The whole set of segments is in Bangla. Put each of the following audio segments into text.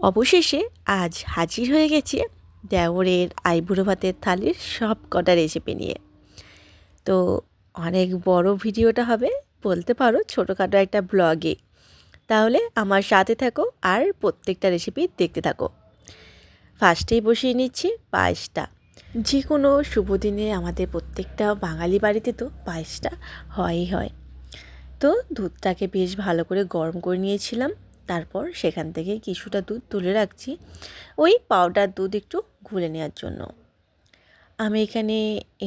অবশেষে আজ হাজির হয়ে গেছি দেওরের আইবুড়ো ভাতের থালির সব কটা রেসিপি নিয়ে। তো অনেক বড় ভিডিওটা হবে, বলতে পারো ছোটোখাটো একটা ব্লগে। তাহলে আমার সাথে থাকো আর প্রত্যেকটা রেসিপি দেখতে থাকো। ফার্স্টেই বসিয়ে নিচ্ছি পায়েসটা। যে কোনো শুভ দিনে আমাদের প্রত্যেকটা বাঙালি বাড়িতে তো পায়েসটা হয়ই হয়। তো দুধটাকে বেশ ভালো করে গরম করে নিয়েছিলাম। তারপর সেখান থেকে কিছুটা দুধ তুলে রাখছি ওই পাউডার দুধ একটু ঘুলে নেওয়ার জন্য। আমি এখানে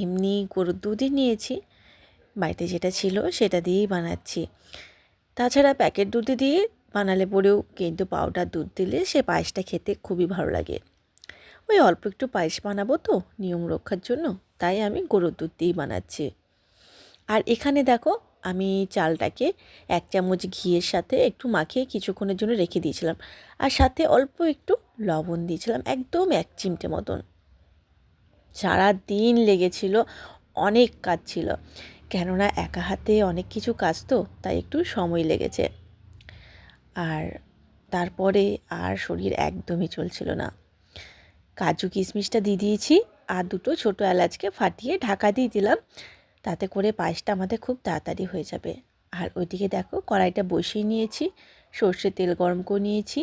এমনি গরুর দুধই নিয়েছি, বাড়িতে যেটা ছিল সেটা দিয়েই বানাচ্ছি। তাছাড়া প্যাকেট দুধ দিয়ে বানালে পরেও কিন্তু পাউডার দুধ দিলে সে পায়েসটা খেতে খুবই ভালো লাগে। ওই অল্প একটু পায়েস বানাবো তো নিয়ম রক্ষার জন্য, তাই আমি গরুর দুধ দিয়েই বানাচ্ছি। আর এখানে দেখো আমি চালটাকে 1 চামচ ঘিয়ের সাথে একটু মাখিয়ে কিছুক্ষণের জন্য রেখে দিয়েছিলাম, আর সাথে অল্প একটু লবণ দিয়েছিলাম, একদম 1 চিমটে মতন। সারা দিন লেগেছিল, অনেক কাজ ছিল, কেননা একা হাতে অনেক কিছু কাজ তো, তাই একটু সময় লেগেছে। আর তারপরে আর শরীর একদমই চলছিল না। কাজু কিশমিশটা দিয়ে দিয়েছি, আর 2টো ছোটো এলাচকে ফাটিয়ে ঢাকা দিয়ে দিলাম, তাতে করে পায়েসটা আমাদের খুব তাড়াতাড়ি হয়ে যাবে। আর ওইদিকে দেখো কড়াইটা বসিয়ে নিয়েছি, সর্ষের তেল গরম করে নিয়েছি,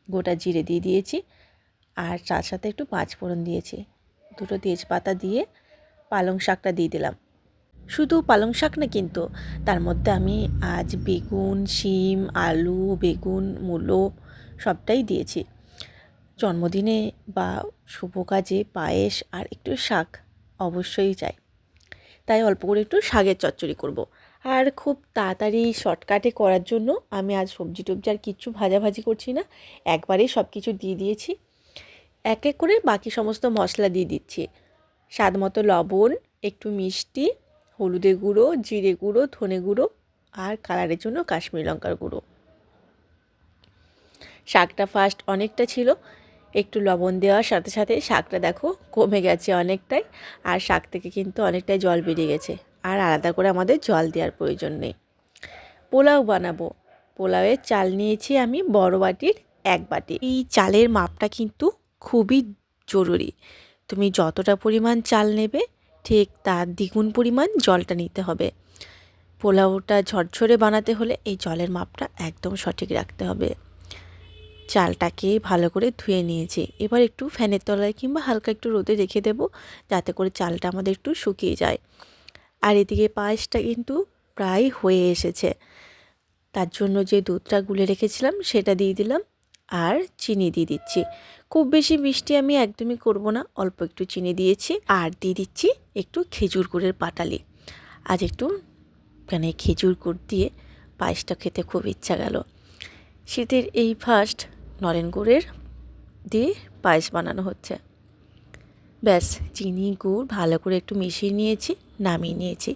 গোটা জিরে দিয়ে দিয়েছি, আর তার সাথে একটু 5 ফোড়ন দিয়েছি, 2টো তেজপাতা দিয়ে পালং শাকটা দিয়ে দিলাম। শুধু পালং শাক না কিন্তু, তার মধ্যে আমি আজ বেগুন, শিম, আলু, বেগুন, মূলো সবটাই দিয়েছি। জন্মদিনে বা শুভ কাজে পায়েস আর একটু শাক অবশ্যই চাই, তাই অল্প করে একটু শাকের চচ্চড়ি করব। আর খুব তাড়াতাড়ি শর্টকাটে করার জন্য আমি আজ সবজি টবজি আর কিচ্ছু ভাজাভাজি করছি না, একবারেই সব কিছু দিয়ে দিয়েছি। এক এক করে বাকি সমস্ত মশলা দিয়ে দিচ্ছি। স্বাদ মতো লবণ, একটু মিষ্টি, হলুদের গুঁড়ো, জিরে গুঁড়ো, ধনে গুঁড়ো, আর কালারের জন্য কাশ্মীরি লঙ্কার গুঁড়ো। শাকটা ফার্স্ট অনেকটা ছিল, একটু লবণ দেওয়ার সাথে সাথে শাকটা দেখো কমে গেছে অনেকটাই, আর শাক থেকে কিন্তু অনেকটাই জল বেরিয়ে গেছে, আর আলাদা করে আমাদের জল দেওয়ার প্রয়োজন নেই। পোলাও বানাবো। পোলাওয়ের চাল নিয়েছি আমি বড় বাটির 1 বাটি। এই চালের মাপটা কিন্তু খুবই জরুরি। তুমি যতটা পরিমাণ চাল নেবে ঠিক তার দ্বিগুণ পরিমাণ জলটা নিতে হবে। পোলাওটা ঝরঝরে বানাতে হলে এই জলের মাপটা একদম সঠিক রাখতে হবে। চালটাকে ভালো করে ধুয়ে নিয়েছি, এবার একটু ফ্যানের তলায় কিংবা হালকা একটু রোদে রেখে দেবো, যাতে করে চালটা আমাদের একটু শুকিয়ে যায়। আর এদিকে পায়েসটা কিন্তু প্রায় হয়ে এসেছে, তার জন্য যে দুধটা গুলে রেখেছিলাম সেটা দিয়ে দিলাম, আর চিনি দিয়ে দিচ্ছি। খুব বেশি মিষ্টি আমি একদমই করব না, অল্প একটু চিনি দিয়েছি, আর দিয়ে দিচ্ছি একটু খেজুর গুড়ের পাটালি। আজ একটু মানে খেজুর গুড় দিয়ে পায়েসটা খেতে খুব ইচ্ছা গেল। শীতের এই ফার্স্ট নলেন গুড়ের দিয়ে পায়েস বানানো হচ্ছে। ব্যাস চিনি গুড় ভালো করে একটু মিশিয়ে নিয়েছি, নামিয়ে নিয়েছি।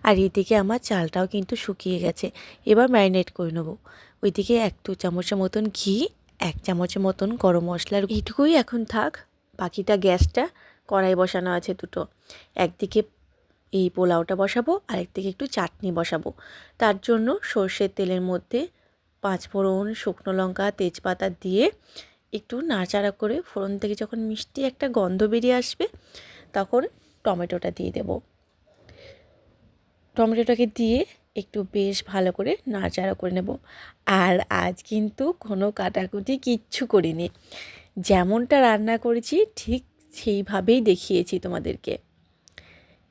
আর এদিকে আমার চালটাও কিন্তু শুকিয়ে গেছে, এবার ম্যারিনেট করে নেবো। ওইদিকে 1-2 চামচের মতন ঘি, 1 চামচের মতন গরম মশলার, এইটুকুই এখন থাক। বাকিটা গ্যাসটা কড়াই বসানো আছে 2টো, একদিকে এই পোলাওটা বসাবো, আরেকদিকে একটু চাটনি বসাবো। তার জন্য সর্ষের তেলের মধ্যে 5 ফোড়ন, শুকনো লঙ্কা, তেজপাতা দিয়ে একটু নাড়াচাড়া করে ফোড়ন থেকে যখন মিষ্টি একটা গন্ধ বেরিয়ে আসবে তখন টমেটোটা দিয়ে দেব। টমেটোটাকে দিয়ে একটু বেশ ভালো করে নাড়াচাড়া করে নেব। আর আজ কিন্তু কোনো কাটাকুটি কিচ্ছু করিনি, যেমনটা রান্না করেছি ঠিক সেইভাবেই দেখিয়েছি তোমাদেরকে।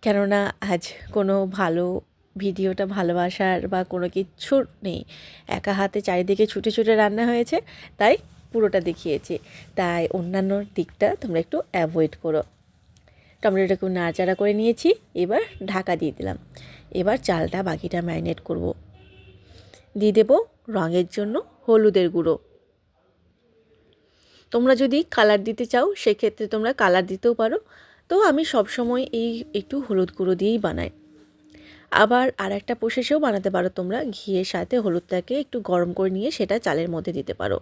কেননা আজ কোনো ভালো ভিডিওটা ভালোবাসার বা কোনো কিচ্ছু নেই, একা হাতে চারিদিকে ছুটে ছুটে রান্না হয়েছে, তাই পুরোটা দেখিয়েছি। তাই অন্যান্য দিকটা তোমরা একটু অ্যাভয়েড করো। টমেটোটাকে নাড়াচাড়া করে নিয়েছি, এবার ঢাকা দিয়ে দিলাম। এবার চালটা বাকিটা ম্যারিনেট করব। দিয়ে দেবো রঙের জন্য হলুদের গুঁড়ো। তোমরা যদি কালার দিতে চাও সেক্ষেত্রে তোমরা কালার দিতেও পারো, তো আমি সবসময় এই একটু হলুদ গুঁড়ো দিয়েই বানাই। আবার আর একটা প্রসেসেও বানাতে পারো তোমরা, ঘিয়ের সাথে হলুদটাকে একটু গরম করে নিয়ে সেটা চালের মধ্যে দিতে পারো।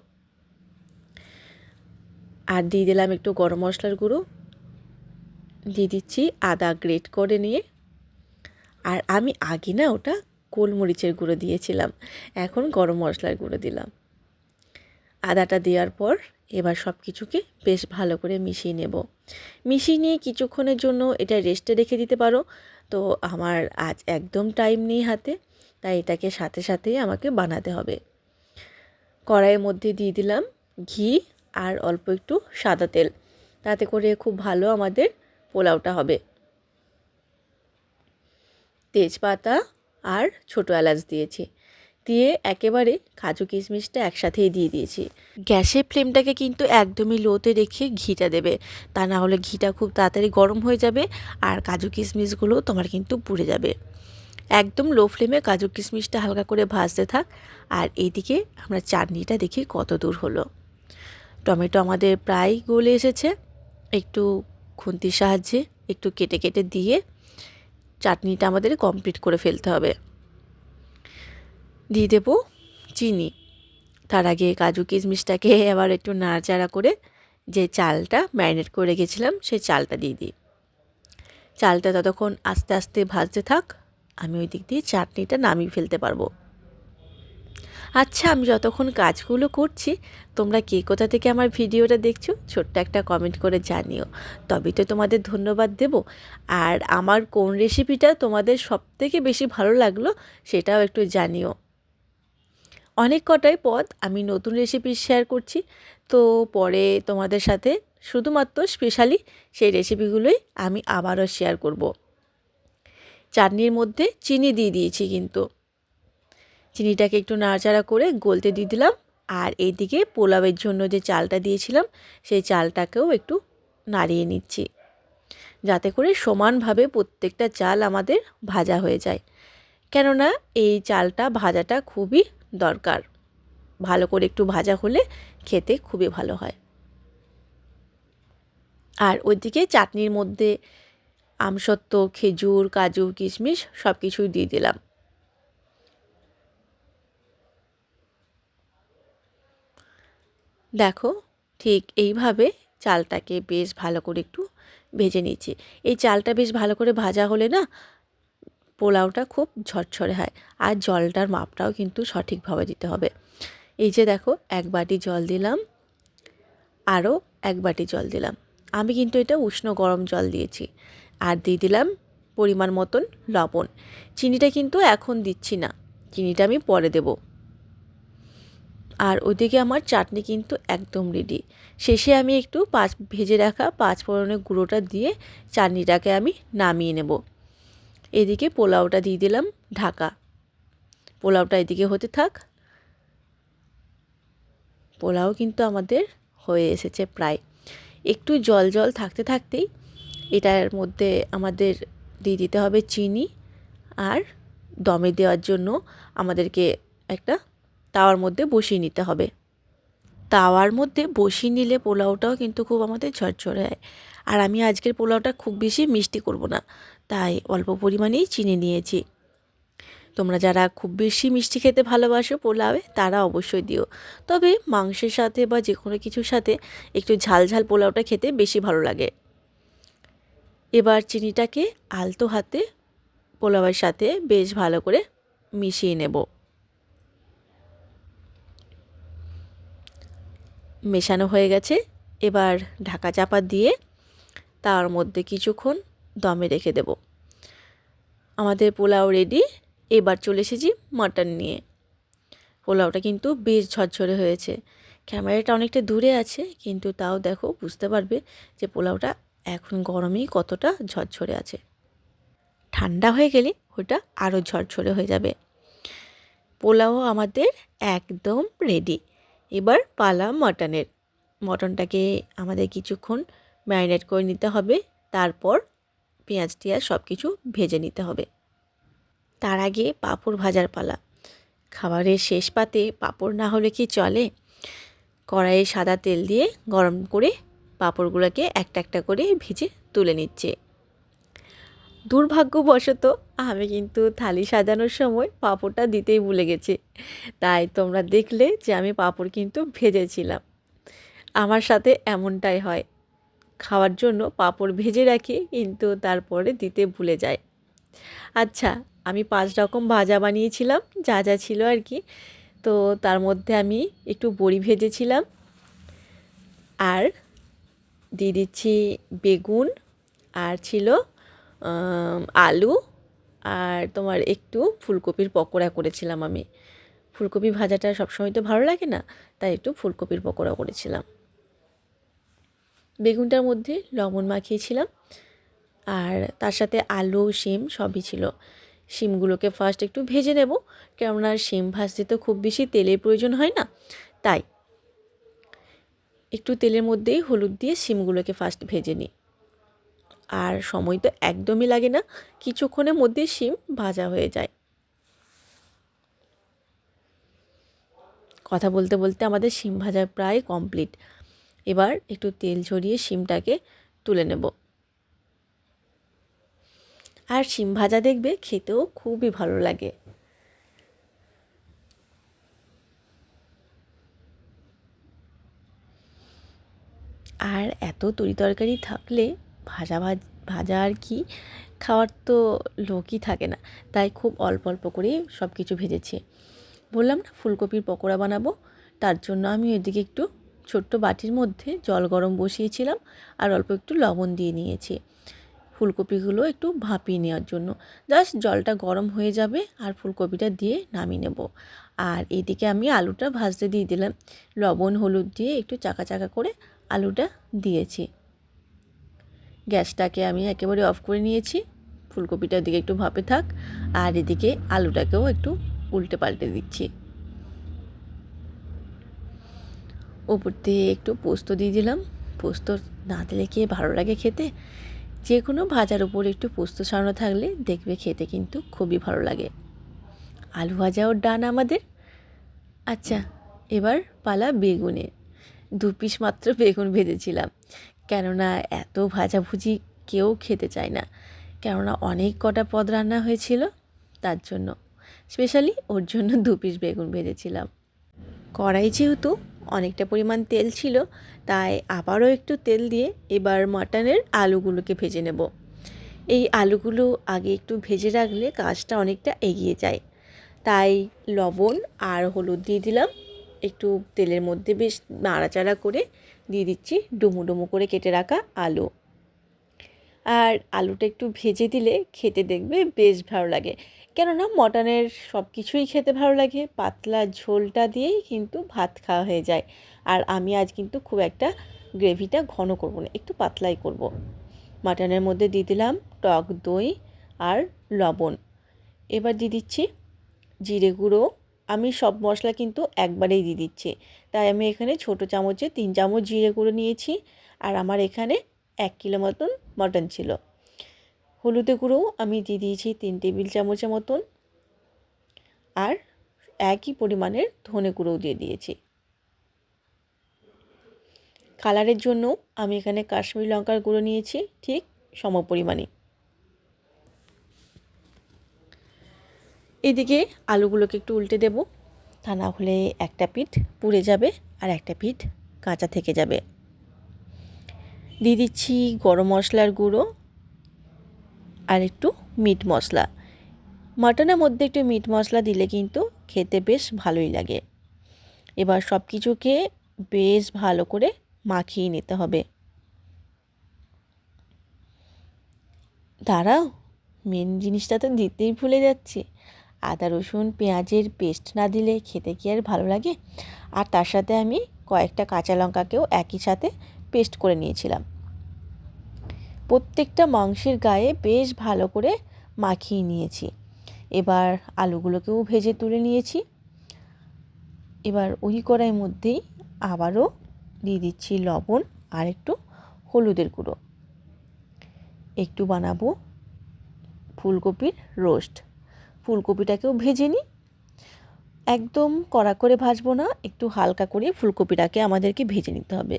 আর দিয়ে দিলাম একটু গরম মশলার গুঁড়ো, দিয়ে দিচ্ছি আদা গ্রেট করে নিয়ে। আর আমি আগে না ওটা গোলমরিচের গুঁড়ো দিয়েছিলাম, এখন গরম মশলার গুঁড়ো দিলাম। আদাটা দেওয়ার পর এবার সব কিছুকে বেশ ভালো করে মিশিয়ে নেব। মিশিয়ে নিয়ে কিছুক্ষণের জন্য এটা রেস্টে রেখে দিতে পারো। তো আমার আজ একদম টাইম নেই হাতে, তাই এটাকে সাথে সাথেই আমাকে বানাতে হবে। কড়াইয়ের মধ্যে দিয়ে দিলাম ঘি আর অল্প একটু সাদা তেল, তাতে করে খুব ভালো আমাদের পোলাওটা হবে। তেজপাতা আর ছোটো এলাচ দিয়েছি, দিয়ে একেবারে কাজু কিশমিশটা একসাথেই দিয়ে দিয়েছি। গ্যাসের ফ্লেমটাকে কিন্তু একদমই লোতে রেখে ঘিটা দেবে, তা না হলে ঘিটা খুব তাড়াতাড়ি গরম হয়ে যাবে আর কাজু কিশমিশগুলো তোমার কিন্তু পুড়ে যাবে। একদম লো ফ্লেমে কাজু কিশমিশটা হালকা করে ভাজতে থাক। আর এইদিকে আমরা চাটনিটা দেখি কত দূর হলো। টমেটো আমাদের প্রায় গলে এসেছে, একটু খুন্তির সাহায্যে একটু কেটে কেটে দিয়ে চাটনিটা আমাদের কমপ্লিট করে ফেলতে হবে। দিয়ে দেবো চিনি। তার আগে কাজু কিশমিশটাকে আবার একটু নাড়াচাড়া করে যে চালটা ম্যারিনেট করে রেখেছিলাম সেই চালটা দিয়ে দিই। চালটা ততক্ষণ আস্তে আস্তে ভাজতে থাক, আমি ওই দিক দিয়ে চাটনিটা নামিয়ে ফেলতে পারবো। আচ্ছা, আমি যতক্ষণ কাজগুলো করছি তোমরা কে কোথা থেকে আমার ভিডিওটা দেখছো ছোট্ট একটা কমেন্ট করে জানিও, তবেই তো তোমাদের ধন্যবাদ দেব। আর আমার কোন রেসিপিটা তোমাদের সবথেকে বেশি ভালো লাগলো সেটাও একটু জানিও। অনেক কটাই পদ আমি নতুন রেসিপি শেয়ার করছি, তো পরে তোমাদের সাথে শুধুমাত্র স্পেশালি সেই রেসিপিগুলোই আমি আবারও শেয়ার করব। চাটনির মধ্যে চিনি দিয়ে দিয়েছি, কিন্তু চিনিটাকে একটু নাড়াচাড়া করে গলতে দিয়ে দিলাম। আর এইদিকে পোলাওয়ের জন্য যে চালটা দিয়েছিলাম সেই চালটাকেও একটু নাড়িয়ে নিচ্ছি, যাতে করে সমানভাবে প্রত্যেকটা চাল আমাদের ভাজা হয়ে যায়। কেননা এই চালটা ভাজাটা খুবই দরকার, ভালো করে একটু ভাজা হলে খেতে খুবই ভালো হয়। আর ওইদিকে চাটনির মধ্যে আমসত্ত্ব, খেজুর, কাজু, কিশমিশ সব কিছুই দিয়ে দিলাম। দেখো, ঠিক এইভাবে চালটাকে বেশ ভালো করে একটু ভেজে নিচ্ছি। এই চালটা বেশ ভালো করে ভাজা হলে না পোলাওটা খুব ঝরঝরে হয়, আর জলটার মাপটাও কিন্তু সঠিকভাবে দিতে হবে। এই যে দেখো, এক বাটি জল দিলাম, আরও এক বাটি জল দিলাম। আমি কিন্তু এটা উষ্ণ গরম জল দিয়েছি। আর দিয়ে দিলাম পরিমাণ মতন লবণ। চিনিটা কিন্তু এখন দিচ্ছি না, চিনিটা আমি পরে দেব। আর ওদিকে আমার চাটনি কিন্তু একদম রেডি। শেষে আমি একটু ভেজে রাখা 5 ফোড়নের গুঁড়োটা দিয়ে চাটনিটাকে আমি নামিয়ে নেব। এদিকে পোলাওটা দিয়ে দিলাম ঢাকা। পোলাওটা এদিকে হতে থাক। পোলাও কিন্তু আমাদের হয়ে এসেছে প্রায়। একটু জল জল থাকতে থাকতেই এটার মধ্যে আমাদের দিয়ে দিতে হবে চিনি। আর দমে দেওয়ার জন্য আমাদেরকে একটা তাওয়ার মধ্যে বসিয়ে নিতে হবে। তাওয়ার মধ্যে বসিয়ে নিলে পোলাওটাও কিন্তু খুব আমাদের ঝরঝরে হয়। আর আমি আজকের পোলাওটা খুব বেশি মিষ্টি করব না, তাই অল্প পরিমাণেই চিনি নিয়েছি। তোমরা যারা খুব বেশি মিষ্টি খেতে ভালোবাসো পোলাওয়ে, তারা অবশ্যই দিও। তবে মাংসের সাথে বা যে কোনো কিছুর সাথে একটু ঝাল ঝাল পোলাওটা খেতে বেশি ভালো লাগে। এবার চিনিটাকে আলতো হাতে পোলাওয়ের সাথে বেশ ভালো করে মিশিয়ে নেব। মেশানো হয়ে গেছে, এবার ঢাকা চাপা দিয়ে তার মধ্যে কিছুক্ষণ দমে রেখে দেব। আমাদের পোলাও রেডি। এবার চলে এসেছি মাটন নিয়ে। পোলাওটা কিন্তু বেশ ঝরঝরে হয়েছে। ক্যামেরাটা অনেকটা দূরে আছে, কিন্তু তাও দেখো বুঝতে পারবে যে পোলাওটা এখন গরমেই কতটা ঝরঝরে আছে। ঠান্ডা হয়ে গেলে ওটা আরও ঝরঝরে হয়ে যাবে। পোলাও আমাদের একদম রেডি। এবার পালা মটনের। মটনটাকে আমাদের কিছুক্ষণ ম্যারিনেট করে নিতে হবে, তারপর পেঁয়াজ টিয়াজ সব কিছু ভেজে নিতে হবে। তার আগে পাঁপড় ভাজার পালা। খাবারের শেষ পাতে পাঁপড় না হলে কি চলে? কড়াইয়ে সাদা তেল দিয়ে গরম করে পাঁপড়গুলোকে একটা একটা করে ভেজে তুলে নিচ্ছে। দুর্ভাগ্যবশত আমি কিন্তু থালি সাজানোর সময় পাঁপড়টা দিতেই ভুলে গেছি, তাই তোমরা দেখলে যে আমি পাঁপড় কিন্তু ভেজেছিলাম। আমার সাথে এমনটাই হয়, খাওয়ার জন্য পাঁপড় ভেজে রাখি কিন্তু তারপরে দিতে ভুলে যাই। আচ্ছা, আমি 5 রকম ভাজা বানিয়েছিলাম, যা যা ছিল আর কি। তো তার মধ্যে আমি একটু বড়ি ভেজেছিলাম, আর দিয়ে দিচ্ছি বেগুন, আর ছিল আলু, আর তোমার একটু ফুলকপির পকোড়া করেছিলাম আমি। ফুলকপি ভাজাটা সবসময় তো ভালো লাগে না, তাই একটু ফুলকপির পকোড়া করেছিলাম। বেগুনটার মধ্যে লবণ মাখিয়েছিলাম, আর তার সাথে আলু শিম সবই ছিল। শিমগুলোকে ফার্স্ট একটু ভেজে নেব, কেননা শিম ভাজতে তো খুব বেশি তেলের প্রয়োজন হয় না, তাই একটু তেলের মধ্যেই হলুদ দিয়ে শিমগুলোকে ফার্স্ট ভেজে নিই। আর সময় তো একদমই লাগে না, কিছুক্ষণের মধ্যে শিম ভাজা হয়ে যায়। কথা বলতে বলতে আমাদের শিম ভাজা প্রায় কমপ্লিট। এবার একটু তেল ঝরিয়ে শিমটাকে তুলে নেব। আর শিম ভাজা দেখবে খেতেও খুবই ভালো লাগে। আর এত তরিতরকারি থাকলে ভাজা ভাজা আর কি খাওয়ার তো লোকই থাকে না, তাই খুব অল্প অল্প করেই সব কিছু ভেজেছি। বললাম না ফুলকপির পকোড়া বানাবো, তার জন্য আমি এদিকে একটু ছোট্ট বাটির মধ্যে জল গরম বসিয়েছিলাম, আর অল্প একটু লবণ দিয়ে নিয়েছি ফুলকপিগুলো একটু ভাপিয়ে নেওয়ার জন্য। জাস্ট জলটা গরম হয়ে যাবে আর ফুলকপিটা দিয়ে নামিয়ে নেব। আর এদিকে আমি আলুটা ভাজতে দিয়ে দিলাম, লবণ হলুদ দিয়ে একটু চাকা চাকা করে আলুটা দিয়েছি। গ্যাসটাকে আমি একেবারে অফ করে নিয়েছি। ফুলকপিটার দিকে একটু ভাপে থাক, আর এদিকে আলুটাকেও একটু উল্টে পাল্টে দিচ্ছি। ওপর দিয়ে একটু পোস্ত দিয়ে দিলাম। পোস্ত না দিলে কি ভালো লাগে খেতে? যে কোনো ভাজার উপর একটু পোস্ত ছড়ানো থাকলে দেখবে খেতে কিন্তু খুবই ভালো লাগে। আলু ভাজাও ডান আমাদের। আচ্ছা, এবার পালা বেগুনের। 2 পিস মাত্র বেগুন ভেজেছিলাম, কেননা এত ভাজাভুজি কেউ খেতে চায় না, কেননা অনেক কটা পদ রান্না হয়েছিল, তার জন্য স্পেশালি ওর জন্য 2 পিস বেগুন ভেজেছিলাম। কড়াই যেহেতু অনেকটা পরিমাণ তেল ছিল, তাই আবারও একটু তেল দিয়ে এবার মাটনের আলুগুলোকে ভেজে নেব। এই আলুগুলো আগে একটু ভেজে রাখলে কাজটা অনেকটা এগিয়ে যায়, তাই লবণ আর হলুদ দিয়ে দিলাম। একটু তেলের মধ্যে বেশ নাড়াচাড়া করে দিয়ে দিচ্ছি ডুমো ডুমো করে কেটে রাখা আলু। আর আলুটা একটু ভেজে দিলে খেতে দেখবে বেশ ভালো লাগে, কেননা মটনের সব কিছুই খেতে ভালো লাগে। পাতলা ঝোলটা দিয়েই কিন্তু ভাত খাওয়া হয়ে যায়। আর আমি আজ কিন্তু খুব একটা গ্রেভিটা ঘন করব না, একটু পাতলাই করব। মাটনের মধ্যে দিয়ে দিলাম টক দই আর লবণ। এবার দিয়ে দিচ্ছি জিরে গুঁড়ো। আমি সব মশলা কিন্তু একবারেই দিয়ে দিচ্ছি, তাই আমি এখানে ছোটো চামচে 3 চামচ জিরে গুঁড়ো নিয়েছি। আর আমার এখানে 1 কিলো মতন মটন ছিল। হলুদে গুঁড়োও আমি দিয়ে দিয়েছি 3 টেবিল চামচের মতন, আর একই পরিমাণের ধনে গুঁড়োও দিয়ে দিয়েছি। কালারের জন্য আমি এখানে কাশ্মীরি লঙ্কার গুঁড়ো নিয়েছি ঠিক সম পরিমাণে। এদিকে আলুগুলোকে একটু উল্টে দেব, তা না হলে একটা পিঠ পুড়ে যাবে আর একটা পিঠ কাঁচা থেকে যাবে। দিয়ে দিচ্ছি গরম মশলার গুঁড়ো আর একটু মিট মশলা। মাটনের মধ্যে একটু মিট মশলা দিলে কিন্তু খেতে বেশ ভালোই লাগে। এবার সব কিছুকে বেশ ভালো করে মাখিয়ে নিতে হবে। দাঁড়াও, মেন জিনিসটা তো দিতেই ভুলে যাচ্ছি। আদা রসুন পেঁয়াজের পেস্ট না দিলে খেতে কি আর ভালো লাগে? আর তার সাথে আমি কয়েকটা কাঁচা লঙ্কাকেও একই সাথে পেস্ট করে নিয়েছিলাম। প্রত্যেকটা মাংসের গায়ে বেশ ভালো করে মাখিয়ে নিয়েছি। এবার আলুগুলোকেও ভেজে তুলে নিয়েছি। এবার ওই কড়াইয়ের মধ্যেই আবারও দিয়ে দিচ্ছি লবণ আর একটু হলুদের গুঁড়ো। একটু বানাবো ফুলকপির রোস্ট। ফুলকপিটাকেও ভেজে নিই, একদম কড়া করে ভাজবো না, একটু হালকা করে ফুলকপিটাকে আমাদেরকে ভেজে নিতে হবে।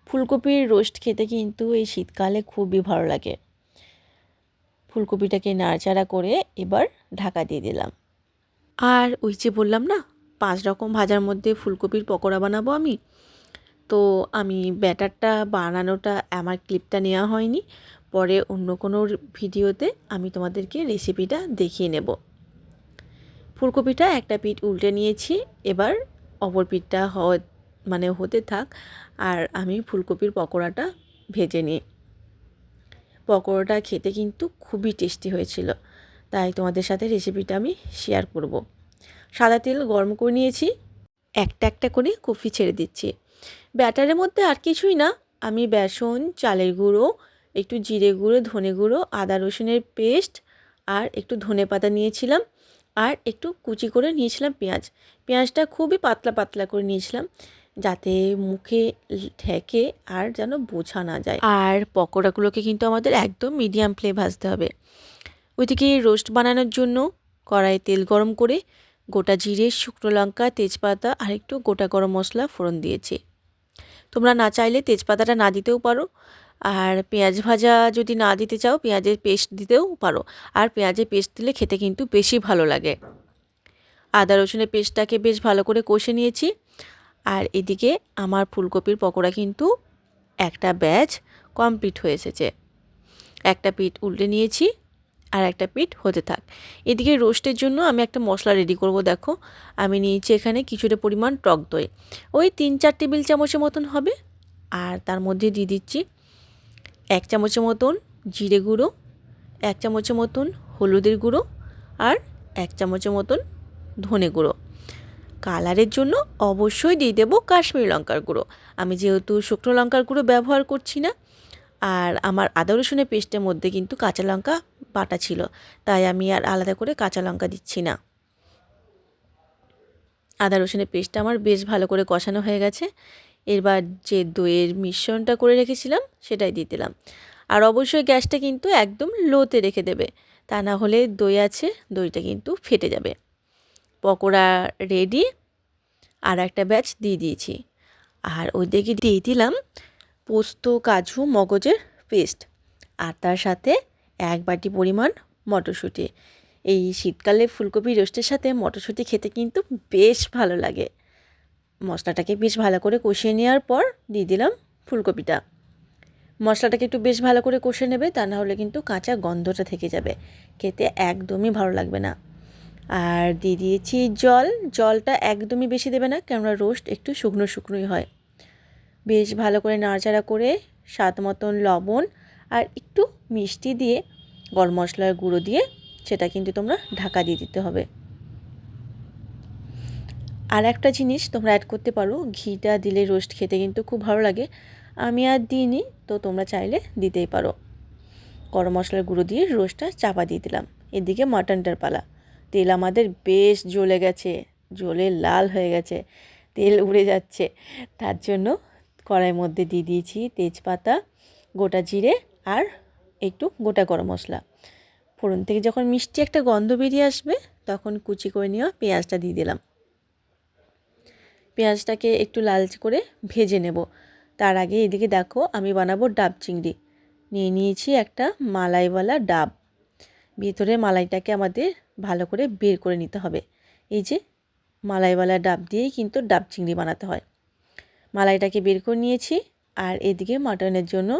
ফুলকপির রোস্ট খেতে কিন্তু এই শীতকালে খুবই ভালো লাগে। ফুলকপিটাকে নাড়াচাড়া করে এবার ঢাকা দিয়ে দিলাম। আর ওই যে বললাম না 5 রকম ভাজার মধ্যে ফুলকপির পকোড়া বানাবো আমি, তো আমি ব্যাটারটা বানানোটা আমার ক্লিপটা নেওয়া হয়নি, পরে অন্য কোনো ভিডিওতে আমি তোমাদেরকে রেসিপিটা দেখিয়ে নেব। ফুলকপিটা একটা পিঠ উল্টে নিয়েছি, এবার অপর পিঠটা হতে থাক আর আমি ফুলকপির পকোড়াটা ভেজে নিই। পকোড়াটা খেতে কিন্তু খুবই টেস্টি হয়েছিল, তাই তোমাদের সাথে রেসিপিটা আমি শেয়ার করব। সাদা তেল গরম করে নিয়েছি, একটা একটা করে কফি ছেড়ে দিচ্ছি। ব্যাটারের মধ্যে আর কিছুই না, আমি বেসন, চালের গুঁড়ো, একটু জিরে গুঁড়ো, ধনে গুঁড়ো, আদা রসুনের পেস্ট আর একটু ধনেপাতা নিয়েছিলাম, আর একটু কুচি করে নিয়েছিলাম পেঁয়াজটা খুবই পাতলা পাতলা করে নিয়েছিলাম, যাতে মুখে ঠেকে আর যেন বোঝা না যায়। আর পকোড়াগুলোকে কিন্তু আমাদের একদম মিডিয়াম ফ্লেমে ভাজতে হবে। ওইদিকে রোস্ট বানানোর জন্য কড়াইয়ে তেল গরম করে গোটা জিরে, শুকনো লঙ্কা, তেজপাতা আর একটু গোটা গরম মশলা ফোড়ন দিয়েছি। তোমরা না চাইলে তেজপাতাটা না দিতেও পারো, আর পেঁয়াজ ভাজা যদি না দিতে চাও পেঁয়াজের পেস্ট দিতেও পারো, আর পেঁয়াজের পেস্ট দিলে খেতে কিন্তু বেশি ভালো লাগে। আদা রসুনের পেস্টটাকে বেশ ভালো করে কষে নিয়েছি। আর এদিকে আমার ফুলকপির পকোড়া কিন্তু একটা ব্যাচ কমপ্লিট হয়ে এসেছে। একটা পিঠ উল্টে নিয়েছি আর একটা পিঠ হতে থাক। এদিকে রোস্টের জন্য আমি একটা মশলা রেডি করব। দেখো, আমি নিয়েছি এখানে কিছুটা পরিমাণ টক দই, ওই 3-4 টেবিল চামচের মতন হবে। আর তার মধ্যে দিয়ে দিচ্ছি 1 চামচের মতন জিরে গুঁড়ো, 1 চামচের মতন হলুদের গুঁড়ো আর 1 চামচের মতন ধনে গুঁড়ো। কালারের জন্য অবশ্যই দিয়ে দেবো কাশ্মীরি লঙ্কার গুঁড়ো। আমি যেহেতু শুকনো লঙ্কার গুঁড়ো ব্যবহার করছি না, আর আমার আদা রসুনের পেস্টের মধ্যে কিন্তু কাঁচা লঙ্কা বাটা ছিল, তাই আমি আর আলাদা করে কাঁচা লঙ্কা দিচ্ছি না। আদা রসুনের পেস্টটা আমার বেশ ভালো করে কষানো হয়ে গেছে। এবার যে দইয়ের মিশ্রণটা করে রেখেছিলাম সেটাই দিয়ে দিলাম। আর অবশ্যই গ্যাসটা কিন্তু একদম লোতে রেখে দেবে, তা না হলে দই আছে, দইটা কিন্তু ফেটে যাবে। পকোড়া রেডি, আর একটা ব্যাচ দিয়ে দিয়েছি। আর ওই দিকে দিয়ে দিলাম পোস্ত, কাজু, মগজের পেস্ট, আর তার সাথে 1 বাটি পরিমাণ মটরশুঁটি। এই শীতকালে ফুলকপি রোস্টের সাথে মটরশুঁটি খেতে কিন্তু বেশ ভালো লাগে। মশলাটাকে বেশ ভালো করে কষিয়ে নেওয়ার পর দিয়ে দিলাম ফুলকপিটা। মশলাটাকে একটু বেশ ভালো করে কষে নেবে, তা না হলে কিন্তু কাঁচা গন্ধটা থেকে যাবে, খেতে একদমই ভালো লাগবে না। আর দিয়ে দিয়েছি জলটা একদমই বেশি দেবে না, কেননা রোস্ট একটু শুকনো শুকনোই হয়। বেশ ভালো করে নাড়াচাড়া করে স্বাদ মতন লবণ আর একটু মিষ্টি দিয়ে গরম মশলার গুঁড়ো দিয়ে সেটা কিন্তু তোমরা ঢাকা দিয়ে দিতে হবে। আর একটা জিনিস তোমরা অ্যাড করতে পারো, ঘিটা দিলে রোস্ট খেতে কিন্তু খুব ভালো লাগে। আমি আর দিইনি, তো তোমরা চাইলে দিতেই পারো। গরম মশলার গুঁড়ো দিয়ে রোস্টটা চাপা দিয়ে দিলাম। এদিকে মাটনটার পালা। তেল আমাদের বেশ জ্বলে গেছে, জ্বলে লাল হয়ে গেছে, তেল উড়ে যাচ্ছে। তার জন্য কড়াইয়ের মধ্যে দিয়ে দিয়েছি তেজপাতা, গোটা জিরে আর একটু গোটা গরম মশলা। ফোড়ন থেকে যখন মিষ্টি একটা গন্ধ বেরিয়ে আসবে তখন কুচি করে নেওয়া পেঁয়াজটা দিয়ে দিলাম। পেঁয়াজটাকে একটু লালচে করে ভেজে নেব। তার আগে এদিকে দেখো, আমি বানাবো ডাব চিংড়ি। নিয়েছি একটা মালাইওয়ালা ডাব। ভিতরে মালাইটাকে আমাদের ভালো করে বের করে নিতে হবে। এই যে মালাইওয়ালা ডাব দিয়েই কিন্তু ডাব চিংড়ি বানাতে হয়। মালাইটাকে বের করে নিয়েছি। আর এদিকে মাটনের জন্য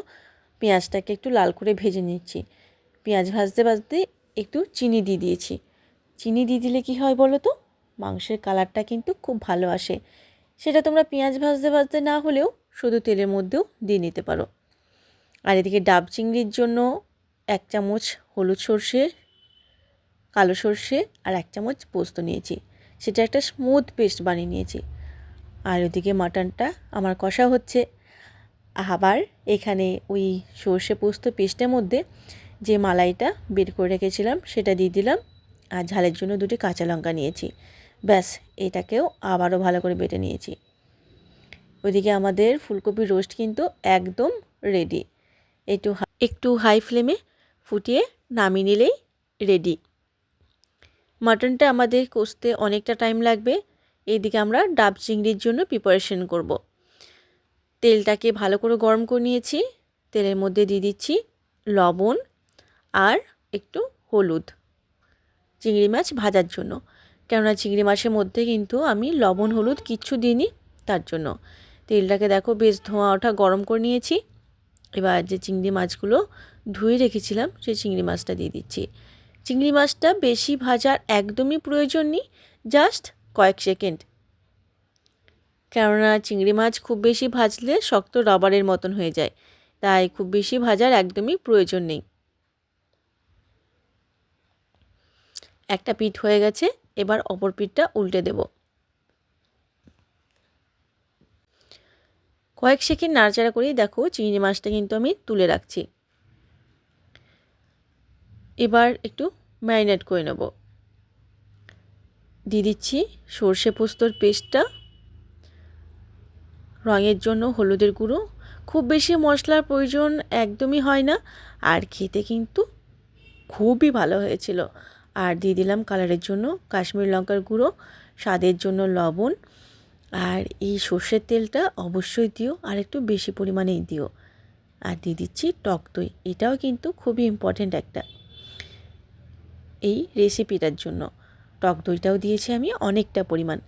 পেঁয়াজটাকে একটু লাল করে ভেজে নিচ্ছি। পেঁয়াজ ভাজতে ভাজতে একটু চিনি দিয়ে দিয়েছি। চিনি দিয়ে দিলে কী হয় বলো তো, মাংসের কালারটা কিন্তু খুব ভালো আসে। সেটা তোমরা পেঁয়াজ ভাজতে ভাজতে না হলেও শুধু তেলের মধ্যেও দিয়ে নিতে পারো। আর এদিকে ডাব চিংড়ির জন্য 1 চামচ হলুদ সর্ষে, কালো সর্ষে আর 1 চামচ পোস্ত নিয়েছি, সেটা একটা স্মুথ পেস্ট বানিয়ে নিয়েছি। আর ওদিকে মাটনটা আমার কষা হচ্ছে। আবার এখানে ওই সর্ষে পোস্ত পেস্টের মধ্যে যে মালাইটা বের করে রেখেছিলাম সেটা দিয়ে দিলাম, আর ঝালের জন্য 2টি কাঁচা লঙ্কা নিয়েছি। ব্যাস, এটাকেও আবারও ভালো করে বেটে নিয়েছি। ওইদিকে আমাদের ফুলকপির রোস্ট কিন্তু একদম রেডি। একটু হাই ফ্লেমে ফুটিয়ে নামিয়ে নিলেই রেডি। মাটনটা আমাদের কষতে অনেকটা টাইম লাগবে। এইদিকে আমরা ডাব চিংড়ির জন্য প্রিপারেশন করব। তেলটাকে ভালো করে গরম করে নিয়েছি। তেলের মধ্যে দিয়ে দিচ্ছি লবণ আর একটু হলুদ, চিংড়ি মাছ ভাজার জন্য। কেননা চিংড়ি মাছের মধ্যে কিন্তু আমি লবণ হলুদ কিচ্ছু দিইনি, তার জন্য। তেলটাকে দেখো বেশ ধোঁয়া ওঠা গরম করে নিয়েছি। এবার যে চিংড়ি মাছগুলো ধুয়ে রেখেছিলাম সেই চিংড়ি মাছটা দিয়ে দিচ্ছি। চিংড়ি মাছটা বেশি ভাজার একদমই প্রয়োজন নেই, জাস্ট কয়েক সেকেন্ড, কেননা চিংড়ি মাছ খুব বেশি ভাজলে শক্ত রাবারের মতন হয়ে যায়, তাই খুব বেশি ভাজার একদমই প্রয়োজন নেই। একটা পিঠ হয়ে গেছে, এবার অপর পিঠটা উল্টে দেব। কয়েক সেকেন্ড নাড়াচাড়া করেই দেখো চিংড়ি মাছটা কিন্তু আমি তুলে রাখছি। এবার একটু ম্যারিনেট করে নেব। দিয়ে দিচ্ছি সর্ষে পোস্তর পেস্টটা, রঙের জন্য হলুদের গুঁড়ো, খুব বেশি মশলার প্রয়োজন একদমই হয় না, আর খেতে কিন্তু খুবই ভালো হয়েছিল। আর দিয়ে দিলাম কালারের জন্য কাশ্মীরি লঙ্কার গুঁড়ো, স্বাদের জন্য লবণ, আর এই সর্ষের তেলটা অবশ্যই দিও, আর একটু বেশি পরিমাণেই দিও। আর দিয়ে দিচ্ছি টক দই, এটাও কিন্তু খুবই ইম্পর্ট্যান্ট একটা এই রেসিপিটার জন্য। টক দইটাও দিয়েছি আমি অনেকটা পরিমাণ।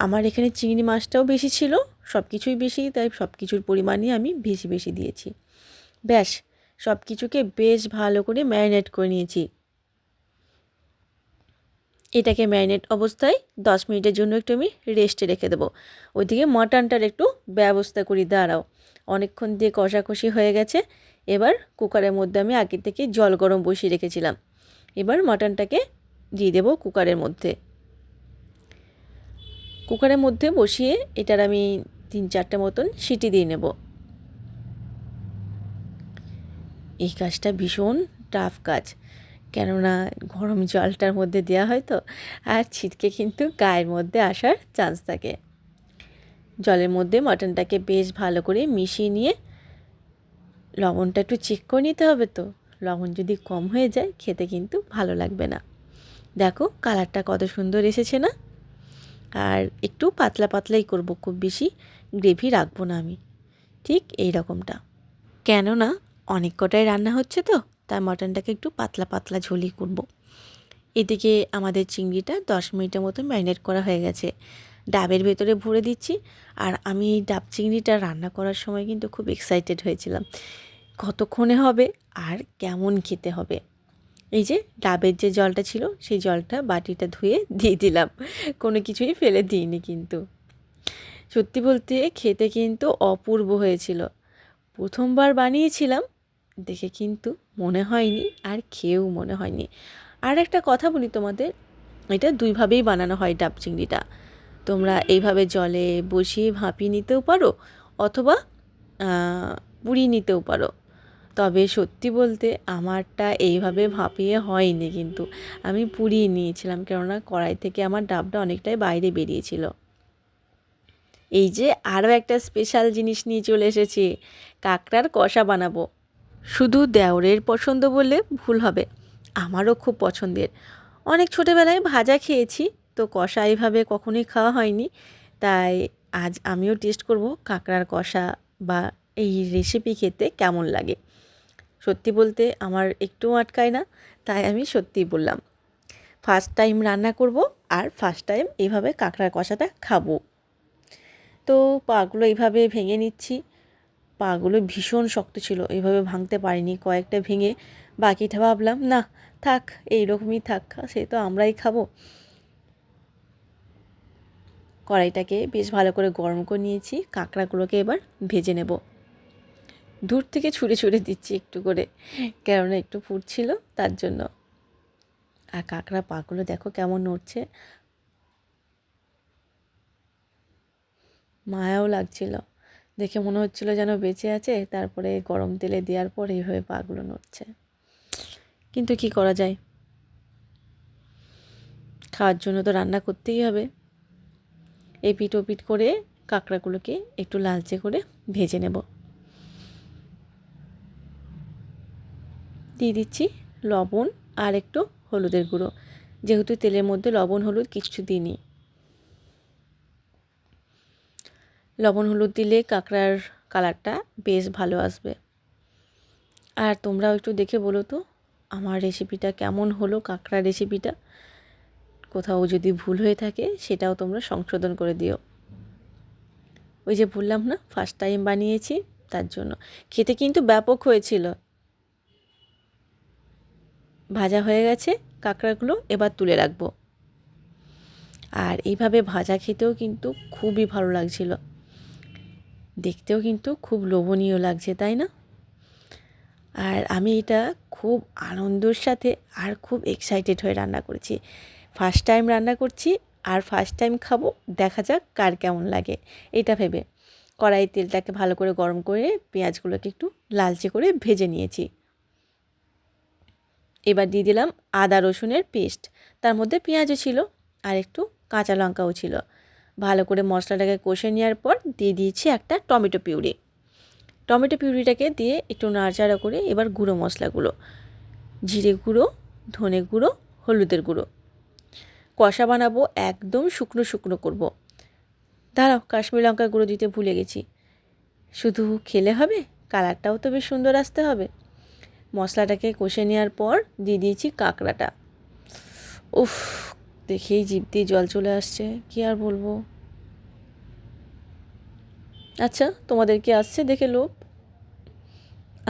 আমার এখানে চিংড়ি মাছটাও বেশি ছিল, সব কিছুই বেশি, তাই সব কিছুর পরিমাণই আমি বেশি বেশি দিয়েছি। ব্যাস, সব কিছুকে বেশ ভালো করে ম্যারিনেট করে নিয়েছি। এটাকে ম্যারিনেট অবস্থায় 10 মিনিটের জন্য একটু আমি রেস্টে রেখে দেবো। ওইদিকে মাটনটার একটু ব্যবস্থা করি, দাঁড়াও। অনেকক্ষণ দিয়ে কষাকষি হয়ে গেছে। এবার কুকারের মধ্যে আমি আগে থেকে জল গরম বসিয়ে রেখেছিলাম, এবার মাটনটাকে দিয়ে দেবো কুকারের মধ্যে। কুকারের মধ্যে বসিয়ে এটার আমি 3-4টা মতন সিটি দিয়ে নেব। এই কাজটা ভীষণ টাফ কাজ, কেননা গরম জলটার মধ্যে দেওয়া হয় তো, আর ছিটকে কিন্তু গায়ের মধ্যে আসার চান্স থাকে। জলের মধ্যে মাটনটাকে বেশ ভালো করে মিশিয়ে নিয়ে লবণটা একটু চেক করে নিতে হবে, তো লবণ যদি কম হয়ে যায় খেতে কিন্তু ভালো লাগবে না। দেখো কালারটা কত সুন্দর এসেছে না? আর একটু পাতলা পাতলাই করব, খুব বেশি গ্রেভি রাখবো না আমি, ঠিক এই রকমটা। কেননা অনেক কটাই রান্না হচ্ছে তো, তাই মাটনটাকে একটু পাতলা পাতলা ঝোলই করব। এদিকে আমাদের চিংড়িটা 10 মিনিটের মতো ম্যারিনেট করা হয়ে গেছে, ডাবের ভেতরে ভরে দিচ্ছি। আর আমি এই ডাব চিংড়িটা রান্না করার সময় কিন্তু খুব এক্সাইটেড হয়েছিলাম, কতক্ষণে হবে আর কেমন খেতে হবে। এই যে ডাবের যে জলটা ছিল, সেই জলটা বাটিটা ধুয়ে দিয়ে দিলাম, কোনো কিছুই ফেলে দিইনি কিন্তু। সত্যি বলতে খেতে কিন্তু অপূর্ব হয়েছিল। প্রথমবার বানিয়েছিলাম দেখে কিন্তু মনে হয়নি, আর খেয়েও মনে হয়নি। আর একটা কথা বলি তোমাদের, এটা দুইভাবেই বানানো হয় ডাব চিংড়িটা। তোমরা এইভাবে জলে বসিয়ে ভাপিয়ে নিতেও পারো, অথবা পুড়িয়ে নিতেও পারো। তবে সত্যি বলতে আমারটা এইভাবে ভাপিয়ে হয়নি, কিন্তু আমি পুড়িয়ে নিয়েছিলাম, কেননা কড়াই থেকে আমার ডাবটা অনেকটাই বাইরে বেরিয়েছিল। এই যে আরও একটা স্পেশাল জিনিস নিয়ে চলে এসেছি, কাঁকড়ার কষা বানাবো। শুধু দেওরের পছন্দ বললে ভুল হবে, আমারও খুব পছন্দের। অনেক ছোটোবেলায় ভাজা খেয়েছি, তো কষা এইভাবে কখনোই খাওয়া হয়নি, তাই আজ আমিও টেস্ট করব কাঁকড়ার কষা বা এই রেসিপি খেতে কেমন লাগে। সত্যি বলতে আমার একটুও আটকায় না, তাই আমি সত্যিই বললাম। ফার্স্ট টাইম রান্না করব, আর ফার্স্ট টাইম এইভাবে কাঁকড়ার কষাটা খাবো। তো পাগুলো এইভাবে ভেঙে নিচ্ছি। পাগুলো ভীষণ শক্ত ছিল, এইভাবে ভাঙতে পারিনি, কয়েকটা ভেঙে বাকিটা ভাবলাম না থাক, এইরকমই থাক, সে তো আমরাই খাবো। কড়াইটাকে বেশ ভালো করে গরম করে নিয়েছি, কাঁকড়াগুলোকে এবার ভেজে নেব। দূর থেকে ছুঁড়ে ছুঁড়ে দিচ্ছি একটু করে, কেননা একটু ফুটছিল তার জন্য। আর কাঁকড়া পাগুলো দেখো কেমন নড়ছে, মায়াও লাগছিল, দেখে মনে হচ্ছিল যেন বেঁচে আছে। তারপরে গরম তেলে দেওয়ার পর এইভাবে পাগুলো নড়ছে, কিন্তু কি করা যায়, খাওয়ার জন্য তো রান্না করতেই হবে। এপিট ওপিট করে কাঁকড়াগুলোকে একটু লালচে করে ভেজে নেব। দিয়ে দিচ্ছি লবণ আর একটু হলুদের গুঁড়ো, যেহেতু তেলের মধ্যে লবণ হলুদ কিছু দিইনি। লবণ হলুদ দিলে কাঁকড়ার কালারটা বেশ ভালো আসবে। আর তোমরাও একটু দেখে বলো তো আমার রেসিপিটা কেমন হলো, কাঁকড়ার রেসিপিটা। কোথাও যদি ভুল হয়ে থাকে সেটাও তোমরা সংশোধন করে দিও। ওই যে বললাম না ফার্স্ট টাইম বানিয়েছি, তার জন্য। খেতে কিন্তু ব্যাপক হয়েছিল। ভাজা হয়ে গেছে, কাঁকড়াগুলো এবার তুলে রাখবো। আর এইভাবে ভাজা খেতেও কিন্তু খুবই ভালো লাগছিল, দেখতেও কিন্তু খুব লোভনীয় লাগছে, তাই না? আর আমি এটা খুব আনন্দের সাথে আর খুব এক্সাইটেড হয়ে রান্না করেছি। ফার্স্ট টাইম রান্না করছি আর ফার্স্ট টাইম খাবো, দেখা যাক কার কেমন লাগে এটা ভেবে কড়াইয়ের তেলটাকে ভালো করে গরম করে পেঁয়াজগুলোকে একটু লালচে করে ভেজে নিয়েছি। এবার দিয়ে দিলাম আদা রসুনের পেস্ট, তার মধ্যে পেঁয়াজও ছিল আর একটু কাঁচা লঙ্কাও ছিল। ভালো করে মশলাটাকে কষে নেওয়ার পর দিয়ে দিয়েছি একটা টমেটো পিউরি। টমেটো পিউরিটাকে দিয়ে একটু নাড়াচাড়া করে এবার গুঁড়ো মশলাগুলো, জিরে গুঁড়ো, ধনে গুঁড়ো, হলুদের গুঁড়ো, কষা বানাবো, একদম শুকনো শুকনো করব। দাঁড়াও, কাশ্মীরি লঙ্কার গুঁড়ো দিতে ভুলে গেছি। শুধু খেলে হবে, কালারটাও তো বেশ সুন্দর আসতে হবে। মশলাটাকে কষে নেওয়ার পর দিয়ে দিয়েছি কাঁকড়াটা। উফ, দেখেই জিভ দিয়ে জল চলে আসছে, কি আর বলবো। আচ্ছা, তোমাদের কি আসছে দেখে লোভ?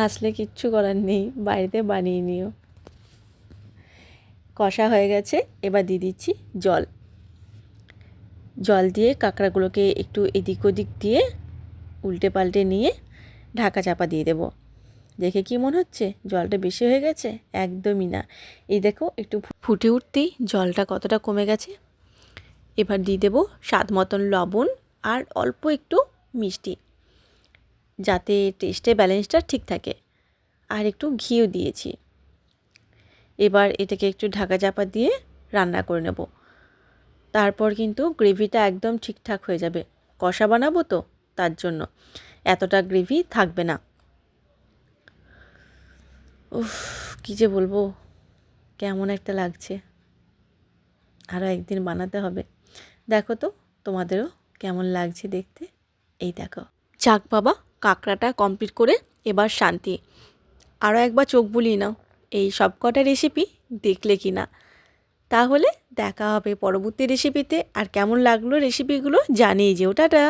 আসলে কিচ্ছু করার নেই, বাড়িতে বানিয়ে নিও। কষা হয়ে গেছে, এবার দিয়ে দিচ্ছি জল। জল দিয়ে কাঁকড়াগুলোকে একটু এদিক ওদিক দিয়ে উল্টে পাল্টে নিয়ে ঢাকা চাপা দিয়ে দেবো। দেখে কি মনে হচ্ছে জলটা বেশি হয়ে গেছে? একদমই না, এই দেখো একটু ফুটে উঠতেই জলটা কতটা কমে গেছে। এবার দিয়ে দেবো স্বাদ মতন লবণ আর অল্প একটু মিষ্টি, যাতে টেস্টের ব্যালেন্সটা ঠিক থাকে, আর একটু ঘিও দিয়েছি। এবার এটাকে একটু ঢাকা চাপা দিয়ে রান্না করে নেব। তারপর কিন্তু গ্রেভিটা একদম ঠিকঠাক হয়ে যাবে, কষা বানাবো তো তার জন্য এতটা গ্রেভি থাকবে না। উফ, কী যে বলবো, কেমন একটা লাগছে। আরও একদিন বানাতে হবে। দেখো তো তোমাদেরও কেমন লাগছে দেখতে। এই দেখো, যাক বাবা, কাঁকড়াটা কমপ্লিট করে এবার শান্তি। আরও একবার চোখ বুলিয়ে নাও এই সব কটা রেসিপি দেখলে কি না। তাহলে দেখা হবে পরবর্তী রেসিপিতে। আর কেমন লাগলো রেসিপিগুলো জানিয়ে যেও। টাটা।